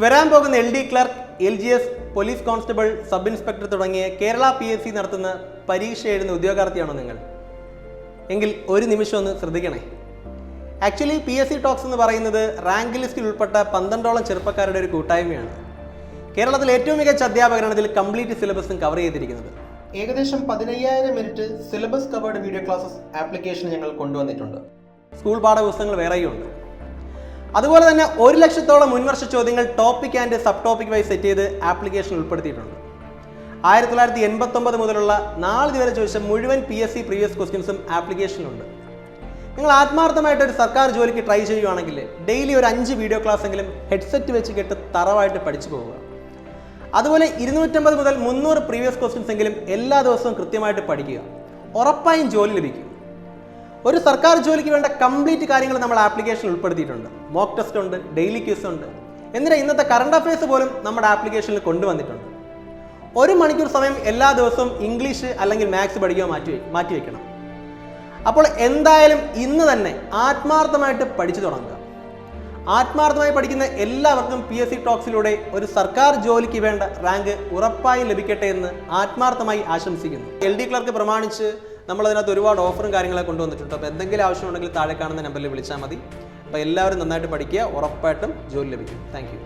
വരാൻ പോകുന്ന LD clerk, LGS, police constable, sub inspector തുടങ്ങിയ കേരള PSC നടത്തുന്ന പരീക്ഷ എഴുതുന്ന ഉദ്യോഗാർത്ഥിയാണോ നിങ്ങൾ? എങ്കിൽ ഒരു നിമിഷം ഒന്ന് ശ്രദ്ധിക്കണേ. ആക്ച്വലി PSC ടോക്സ് എന്ന് പറയുന്നത് റാങ്ക് ലിസ്റ്റിൽ ഉൾപ്പെട്ട 12ഓളം ചെറുപ്പക്കാരുടെ ഒരു കൂട്ടായ്മയാണ്. കേരളത്തിൽ ഏറ്റവും മികച്ച അധ്യാപകരാണ് ഇതിൽ കംപ്ലീറ്റ് സിലബസും കവർ ചെയ്തിരിക്കുന്നത്. ഏകദേശം 15,000 minute syllabus covered video classes application ഞങ്ങൾ കൊണ്ടുവന്നിട്ടുണ്ട്. സ്കൂൾ പാഠപുസ്തകങ്ങൾ വേറെയുണ്ട്. അതുപോലെ തന്നെ 1,00,000ഓളം മുൻവർഷ ചോദ്യങ്ങൾ topic and sub topic wise set ചെയ്ത് ആപ്ലിക്കേഷൻ ഉൾപ്പെടുത്തിയിട്ടുണ്ട്. 1989 മുതലുള്ള നാളെ വരെ ചോദിച്ച മുഴുവൻ PSC പ്രീവിയസ് ക്വസ്റ്റ്യൻസും ആപ്ലിക്കേഷനിലുണ്ട്. നിങ്ങൾ ആത്മാർത്ഥമായിട്ട് ഒരു സർക്കാർ ജോലിക്ക് ട്രൈ ചെയ്യുകയാണെങ്കിൽ ഡെയിലി ഒരു 5 വീഡിയോ ക്ലാസ് എങ്കിലും ഹെഡ്സെറ്റ് വെച്ച് കേട്ട് തറവായിട്ട് പഠിച്ചു പോവുക. അതുപോലെ 250 മുതൽ 300 പ്രീവിയസ് ക്വസ്റ്റ്യൻസ് എങ്കിലും എല്ലാ ദിവസവും കൃത്യമായിട്ട് പഠിക്കുക. ഉറപ്പായും ജോലി ലഭിക്കും. ഒരു സർക്കാർ ജോലിക്ക് വേണ്ട കംപ്ലീറ്റ് കാര്യങ്ങൾ നമ്മൾ ആപ്ലിക്കേഷനിൽ ഉൾപ്പെടുത്തിയിട്ടുണ്ട്. മോക്ക് ടെസ്റ്റ് ഉണ്ട്, ഡെയിലി ക്വിസ് ഉണ്ട്. എന്തിനാ ഇന്നത്തെ കറണ്ട് അഫയേഴ്സ് പോലും നമ്മുടെ ആപ്ലിക്കേഷനിൽ കൊണ്ടുവന്നിട്ടുണ്ട്. 1 മണിക്കൂർ സമയം എല്ലാ ദിവസവും ഇംഗ്ലീഷ് അല്ലെങ്കിൽ മാത്സ് പഠിക്കാൻ മാറ്റിവെക്കണം. അപ്പോൾ എന്തായാലും ഇന്ന് തന്നെ ആത്മാർത്ഥമായിട്ട് പഠിച്ചു തുടങ്ങുക. ആത്മാർത്ഥമായി പഠിക്കുന്ന എല്ലാവർക്കും PSC ടോക്സിലൂടെ ഒരു സർക്കാർ ജോലിക്ക് വേണ്ട റാങ്ക് ഉറപ്പായും ലഭിക്കട്ടെ എന്ന് ആത്മാർത്ഥമായി ആശംസിക്കുന്നു. LD ക്ലർക്ക് പ്രമാണിച്ച് നമ്മളതിനകത്ത് ഒരുപാട് ഓഫറും കാര്യങ്ങളൊക്കെ കൊണ്ടുവന്നിട്ടുണ്ട്. അപ്പോൾ എന്തെങ്കിലും ആവശ്യമുണ്ടെങ്കിൽ താഴെ കാണുന്ന നമ്പറിൽ വിളിച്ചാൽ മതി. അപ്പോൾ എല്ലാവരും നന്നായിട്ട് പഠിക്കുക, ഉറപ്പായിട്ടും ജോലി ലഭിക്കും. Thank you.